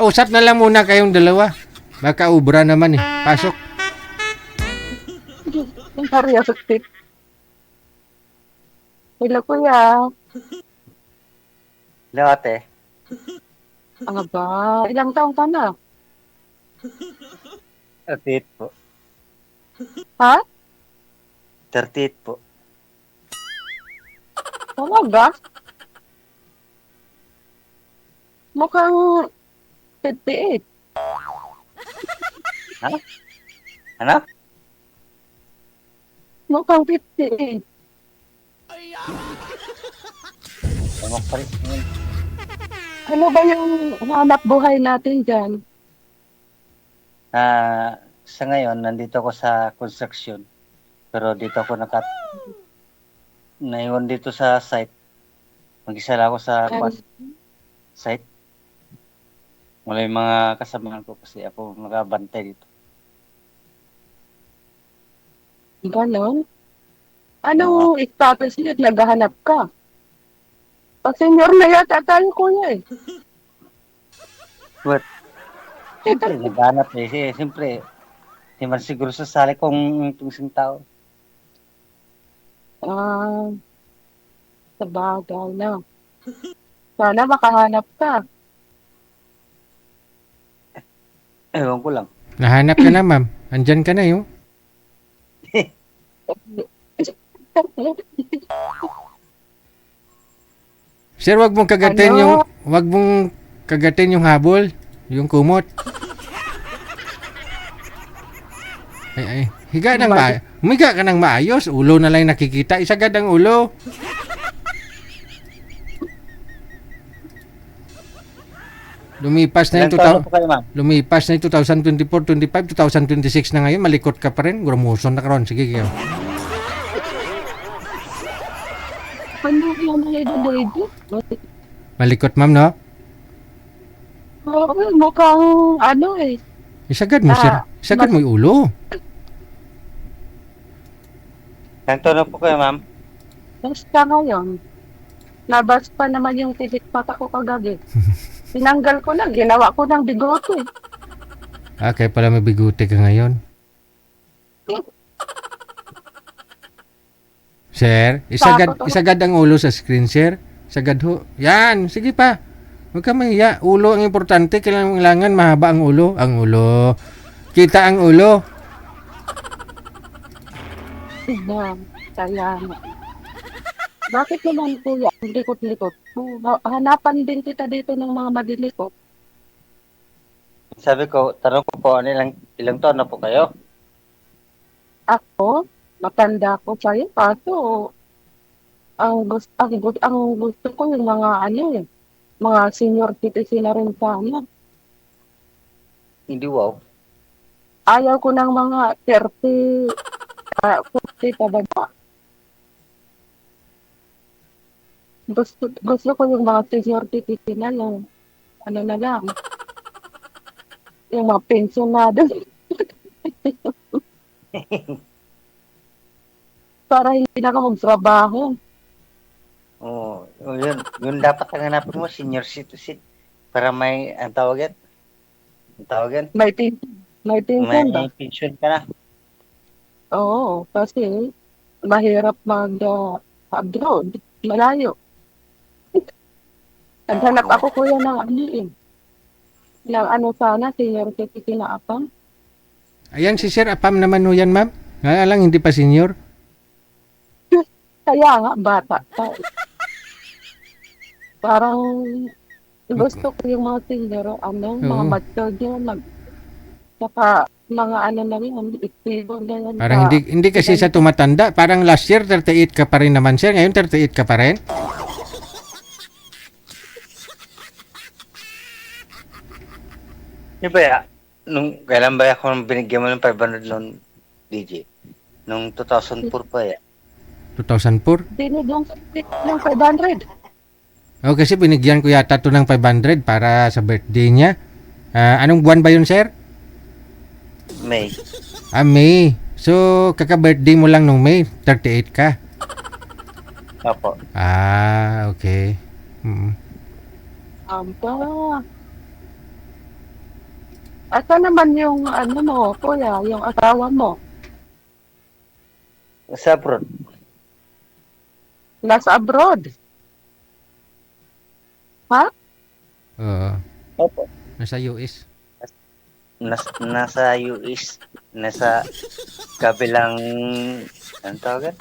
Usap na lang muna kayong dalawa. Baka ubra naman eh. Pasok. Seryoso. Hello, kuya. Hello, ate. Ano ba? Ilang taong ka na? 38 po. Ha? 38 po. Talaga? Mukhang 58. Ha? Ano? Mukhang 58. Tama pa rin. Ano ba yung hanap buhay natin dyan? Sa ngayon, nandito ako sa construction. Pero dito ako naiwan dito sa site. Mag-isa lang ako sa site. Wala yung mga kasamahan ko kasi ako nakabantay dito. Ganon? Anong status niyo? Naghahanap ka? Pag-senior na yata tayo, kuya eh. But, siyempre, naghanap eh. Siyempre, hindi man siguro sasali kung itong isang tao. Sa bagay na. Sana makahanap ka. Ewan ko lang. Nahanap ka na, ma'am. Andyan ka na yun. Sir, wag mong kagatin Ano? yung habol, yung kumot. Ay, higa ka ng maayos. Ulo na lang nakikita. Isagad ang ulo. Lumipas na yung Ilang taon na po kayo, ma'am? 2024, 25, 2026 na ngayon. Malikot ka pa rin. Guramuson na karon. Sige, kayo. Ano yung mga lady? Malikot, ma'am, no? Mukhang ano eh. Isagad mo, sir. Isagad mo yung ulo. Ilang taon na po kayo, ma'am? Basta ngayon. Nabas pa naman yung titik mata ko kagabi. Tinanggal ko na. Ginawa ko ng bigote. Kaya pala may bigote ka ngayon. Sir, isagad ang ulo sa screen, sir. Sagad ho. Yan, sige pa. Huwag ka mahiya. Ulo ang importante. Kailangan mahaba ang ulo. Ang ulo. Kita ang ulo. Kaya bakit naman kuya? Ang likot-likot. Hanapan din kita dito ng mga madilikot. Sabi ko, tanong ko po, ilang taon na po kayo? Ako, matanda ko sa'yo. Kaso, ang gusto ko yung mga mga senior citizen na rin sana. Hindi, wow. Ayaw ko ng mga 30, 40 pababa. Gusto ko yung mga senior citizen na lang. Ano na lang. Yung mga pensionado. Para hindi na ako magtrabaho. Yun. Yun dapat ang hanapin mo, senior citizen. Para may, ang tawag yan? May pension ba? May pension ka na. Oo, kasi mahirap mag-abroad. Malayo. Naghanap ako kuya ng sana, senior citizen na apang. Ayan si sir. Apam naman ho yan, ma'am. Nga lang, hindi pa senior. Kaya nga, bata pa. Parang gusto ko yung mga senior, mga matured yun, saka mga na yun, active na yan. Parang hindi kasi sa tumatanda. Parang last year, 38 ka pa rin naman, sir. Ngayon, 38 ka pa rin. Di ba ya? Kailan ba ako binigyan mo ng 500 noon, DJ? Nung 2004 pa ya. 2004? Binigyan ko ng 500. Kasi binigyan ko yata to ng 500 para sa birthday niya. Anong buwan ba yun, sir? May. May. So, kaka-birthday mo lang nung May. 38 ka. Opo. Okay. Aba. Asa naman yung ano mo, kuya, yung asawa mo? Sa abroad. Nasa abroad. Ha? Oo. Opo. Nasa US. Nasa US. Nasa kabilang, anong tawagan?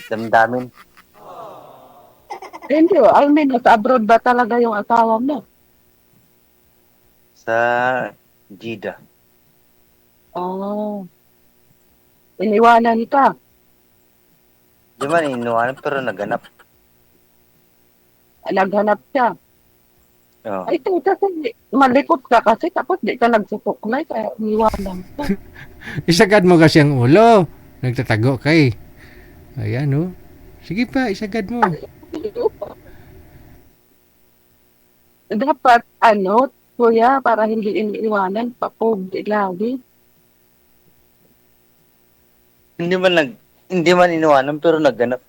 Damdamin. Hindi, I mean, nasa abroad ba talaga yung asawa mo? Sa Jeddah. Oh, iniwanan ka. Di man inuwanan pero naganap. Naghanap siya. Oh. Ay, ito kasi malikot ka kasi tapos di ka nagsusuklay kaya iniwanan ka. Isagad mo kasi ang ulo. Nagtatago kay. Ayan, oh. Sige pa, isagad mo. Dapat, ano, kuya, para hindi iniwanan, papugdi lagi. Hindi man inuwanan pero naganap.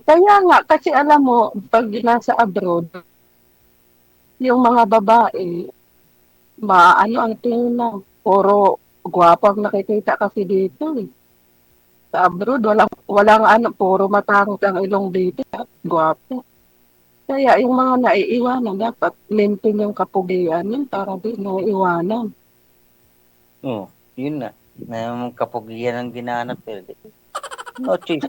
Kaya nga, kasi alam mo, pag nasa abroad, yung mga babae, maano ang tingin na, puro gwapo ang nakikita kasi dito eh. Sa abroad, walang ano, puro matangos ang ilong dito, at gwapo. Kaya yung mga naiiwanan, dapat maintain yung kapugian yun para di naiiwanan. Oh, yun na. Na yung kapugian ang ginahanap pero no choice.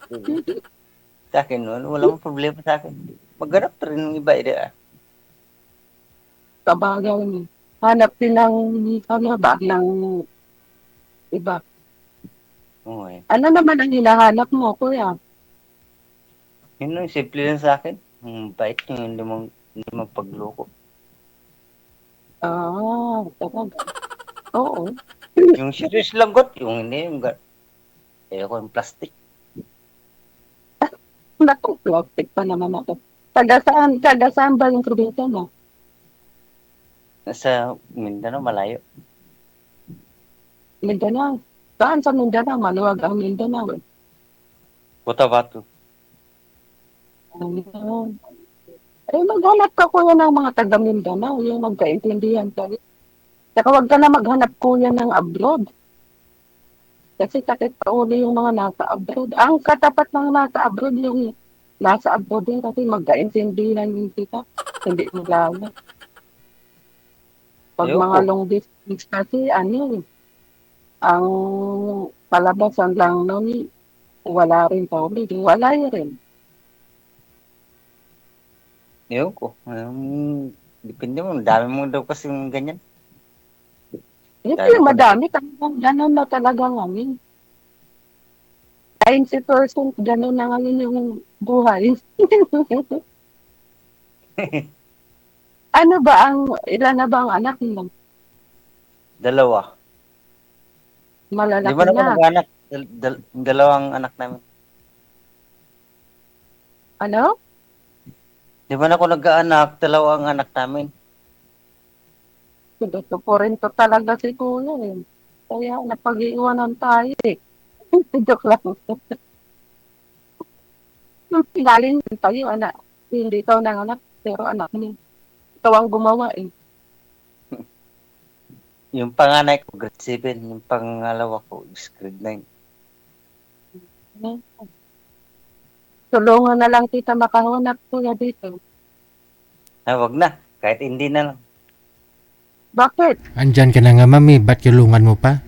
Sa akin nun, wala mong problema sa akin. Maghanap pa rin ng iba. Kabagaw ni hanap din ng, ano ba, ng iba. Oo eh. Ano naman ang hinahanap mo, kuya? Yun lang, simple lang sa akin. Bait yung hindi mo pagloko. Ah, talaga. Oo. Yung serious lagot, yung hindi, ayoko yung plastic. Naku, plastic pa naman ako. Taga saan ba yung probinsya mo? Nasa Mindanao, malayo. Mindanao. Saan sa Mindanao? Maluwag ang Mindanao. Cotabato. Ah. Eh, maghanap ka kuya ng mga taga Mindanao, yung magkaintindihan ka. Saka wag ka na maghanap kuya ng abroad. Kasi sakit pa uli yung mga nasa abroad. Ang katapat ng nasa abroad yung nasa abroad din kasi magkaintindihan yung kita. Hindi mo lalo. Pag mga Ayoko. long distance kasi, ano, ang palabasan lang nun, wala rin tawag. Wala rin. Ayoko. Depende mo. Dami mo daw kasi yung ganyan. Hindi Dami ko na. madami. Talagang ganun na talaga ngayon. 90% ganun na ngayon yung buhay. Ano ba ilan na ba ang anak mo? Dalawa. Di Malalaki ba ako na. nag-anak? Dalawang anak namin. Ano? Di ba ako nag-anak? Dalawang anak namin. Gusto po rin to talaga si Kuya eh. Kaya napag-iwanan tayo eh. Joke lang. Galing tayo, anak. Hindi ikaw nanganak, pero anak niya. Ikaw ang gumawa eh. Yung panganay ko, grade 7. Yung pangalawa ko, is grade 9. Tulungan na lang kita makahanap Kuya dito. Wag na. Kahit hindi na lang. Bakit? Andyan ka na nga, mami. Ba't kulungan mo pa?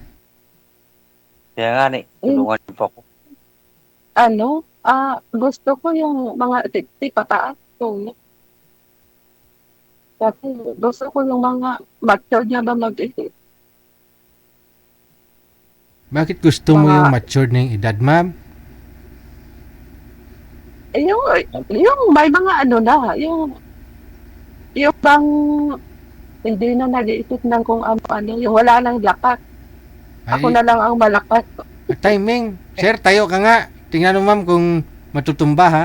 Kaya nga tulungan niyo po ako. Ano? Gusto ko yung mga titi pataas ko. Kasi gusto ko yung mga mature niya ba mag-isip. Bakit gusto mo Mga- yung matured na yung edad, ma'am? Yung may mga ano na, yung bang hindi na nag-iisip ng kung ano, yung wala nang lakas. Ako na lang ang malakas. Timing. Sir, tayo ka nga. Tingnan mo, ma'am, kung matutumba, ha?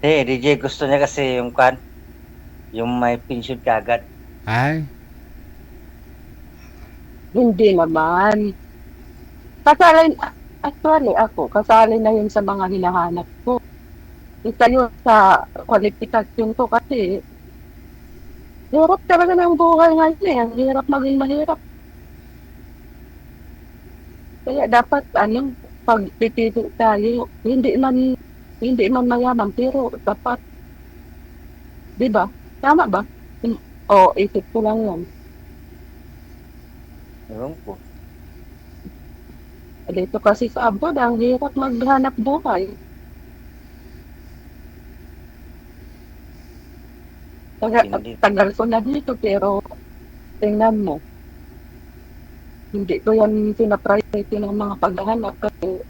DJ gusto niya kasi yung may pension kagad. Ay, Hindi naman. Actually ako, kasali na yun sa mga hinahanap ko. Isa yun sa kwalifikasyon ko kasi hirap talaga ng buhay ngayon eh. Ang hirap maging mahirap. Kaya dapat pag pipili tayo, hindi man mayaman pero dapat, 'di ba? Tama ba? O isip ko lang 'yan. Ewan ko. Dito kasi sa abroad, ang hirap maghanap buhay. Hindi. Tagal ko na dito pero tingnan mo, hindi ko yan pina-priority ng mga paghahanap kasi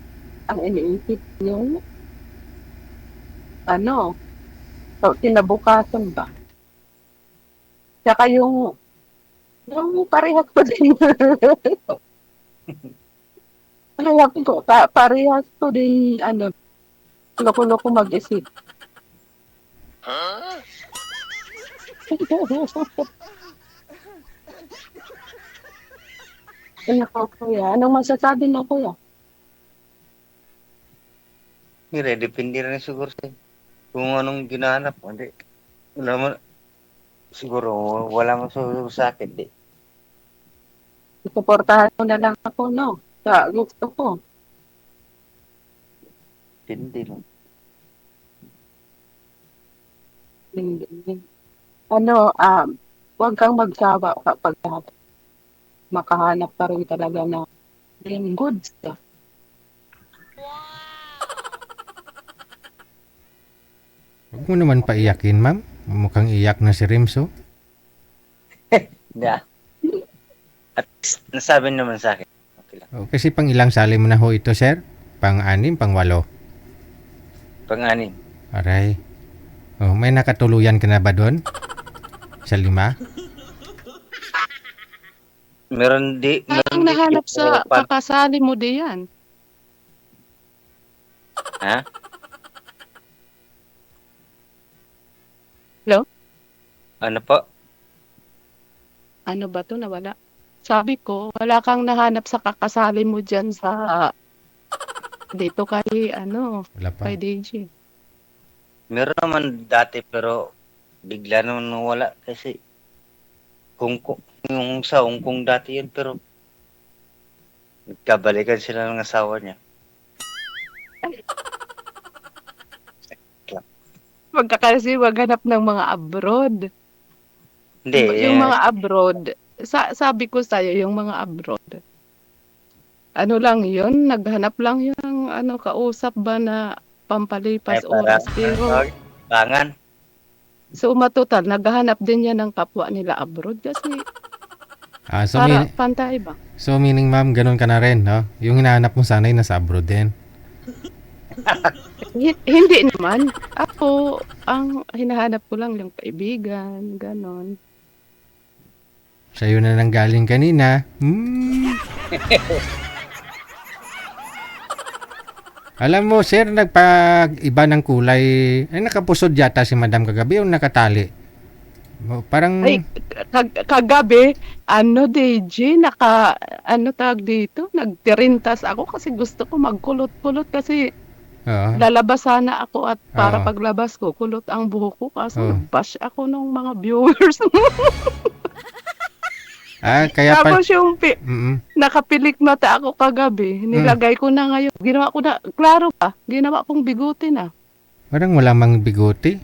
ang iniisip yung ano, so, kinabukasan ba? Tsaka yung parehas ko din. Parehas ko din, loko-loko mag-isip. Nako, kuya. Anong masasabi mo, kuya? Mira, depende rin siguro sa'yo. Kung anong ginahanap mo, hindi. Wala mo, siguro, wala mo sa akin, di. Suportahan mo na lang ako, no? Sa gusto ko. Hindi lang. Hindi. Huwag kang magsawa kapag makahanap ka rin talaga na yung good stuff. Huwag mo naman paiyakin, ma'am. Mukhang iyak na si Rimso. Yeah. At least, nasabi naman sa akin. Okay lang. O, kasi pang ilang sali mo na ho ito, sir? Pang-anim, pang-walo. Pang-anim. Aray. Oh, may nakatuluyan ka na ba doon? Sa 5? Meron Ang nahanap sa pan. kakasali mo diyan. Ha? Hello? Ano po? Ano ba 'to, nawala? Sabi ko, wala kang nahanap sa kakasali mo diyan sa dito kay Wala pa. kay DJ. Meron naman dati pero bigla naman nawala kasi yung sa Hong Kong dati yun pero nagkabalikan sila ng asawa niya. Kasi maghanap ng mga abroad. Hindi, Yung mga abroad, sabi ko sa'yo, yung mga abroad. Ano lang yun, naghanap lang yun ng kausap ba na pampalipas oras. Pero bangan. so matotal, naghahanap din yan ng kapwa nila abroad kasi So, para pantay ba? so meaning, ma'am, ganun ka na rin, no? Yung hinahanap mo sana'y nasa abroad din. Hindi naman. Ako, ang hinahanap ko lang yung kaibigan, ganon. Sa'yo na nang galing kanina. Alam mo, sir, nagpag-iba ng kulay. Ay, nakapusod yata si madam kagabi o nakatali? Parang... Ay, kagabi, DJ, tawag dito, nagtirintas ako kasi gusto ko magkulot-kulot kasi Oo. lalabas sana ako at para Oo. paglabas ko, kulot ang buhok ko kasi Oo. bash ako ng mga viewers. Kaya pa... Tapos yung Mm-mm. nakapilik mata ako kagabi, nilagay ko na ngayon. Ginawa ko na, klaro ba? Ginawa kong biguti na. Parang wala mang bigote.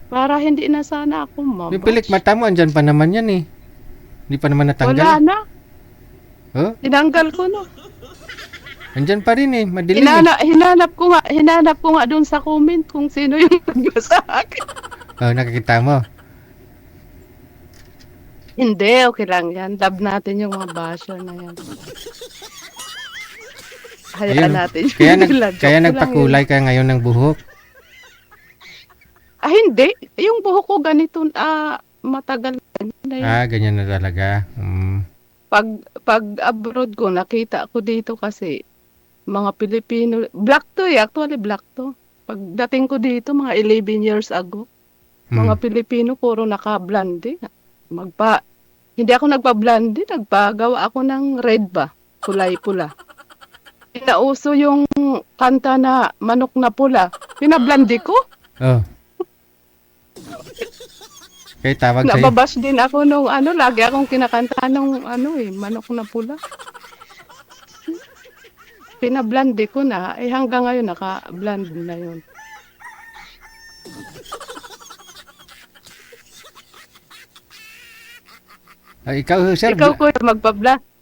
Para hindi na sana ako mabash. Yung pilik mata mo, andyan pa naman yan eh. Hindi pa naman natanggal. Wala na. Oh, Tinanggal ko na. andyan pa rin eh. Madilim eh. Hinanap ko nga doon sa comment kung sino yung nagsa akin. Oh, nakikita mo. Hindi, okay lang yan. Love natin yung mga basher na yan. Hayaan Ayun. natin yung Kaya, nila. Joke kaya lang nagpakulay yun. ka ngayon ng buhok. Hindi. Yung buhok ko ganito, matagal na yun. Ganyan na talaga. Pag abroad ko, nakita ko dito kasi mga Pilipino, black to actually black to. Pagdating ko dito, mga 11 years ago, mga Pilipino puro naka-blonde. Hindi ako nagpa-blonde, nagpagawa ako ng red ba, kulay pula. Nauso yung yung kanta na Manok na Pula. Pinablandi ko. Oh. Kaya tawag sa'yo. Nababash din ako nung lagi akong kinakanta nung Manok na Pula. Pinablandi ko na. Hanggang ngayon naka-blend na yun. Ay, ikaw, sir. Ikaw kuya,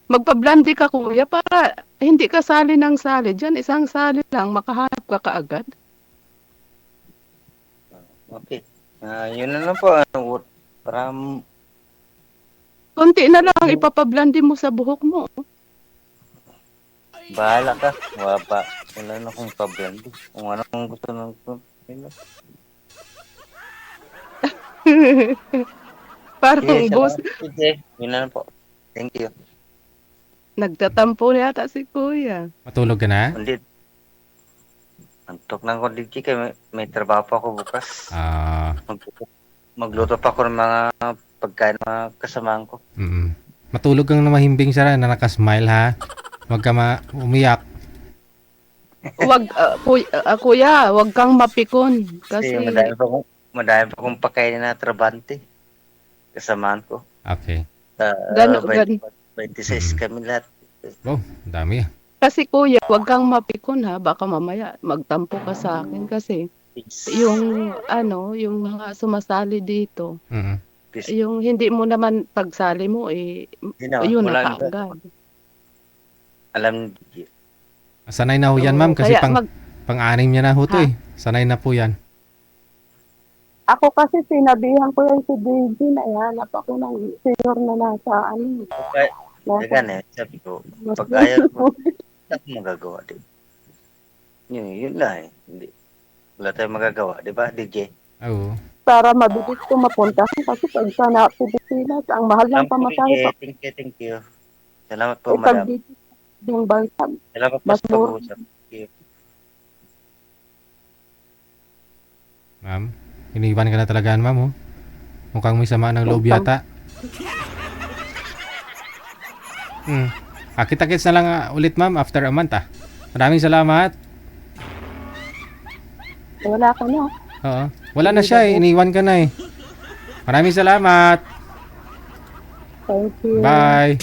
magpablandi ka kuya para hindi ka sali ng sali. Diyan isang sali lang, makahanap ka kaagad. Okay. Yun na lang po. Para Konti na lang ipapablandi mo sa buhok mo. bahala ka. Wala na akong problem. Kung ano kung gusto ng yun lang. Parang Sige, boss, sige. Yun na lang po. Thank you. nagtatampo yata si kuya. Matulog ka na? Hindi. Antok na ako DJ kaya may trabaho pa ako bukas. Ah, Magluto pa ako ng mga pagkain ng mga kasamahan ko. matulog kang na mahimbing, sir, na nakasmile, ha? Huwag ka umiyak. Kuya, wag kang mapikon Kasi kasi madami pa akong pagkain na trabante. Kasamahan ko. Okay. Gan- 26 kami lahat. Oh, dami. kasi kuya, wag kang mapikon ha, baka mamaya magtampo ka sa akin kasi yung yung mga sumasali dito, Mm. yung hindi mo naman pagsali mo yun wala na na. kaagad. Alam ni Sanay na ho yan, Oo, ma'am, kasi kaya pang-anim niya na ho to, Ha? eh. Sanay na po yan. Ako kasi sinabihan ko yan si DJ na ihanap ako ng senior na nasa Dagan sabi ko, pag ayaw mo, ako magagawa din. Yun lang eh. Hindi. Wala tayong magagawa, di ba, DJ? Oo. para mabilis ko mapuntahan kasi pag sana Pilipinas, ang mahal ng pamasahe pa. Thank you. Salamat po, Pag madam. dito yung bansa, Salamat po mas sa pag-uusap. Ma'am, iniwan ka na talaga, ma'am, oh. Mukhang may sama ng loob yata. Kita-kits na lang ulit, ma'am, after a month, ah. Maraming salamat. wala ka na. Oo. Wala na siya, eh. Iniwan ka na, eh. Maraming salamat. Thank you. Bye.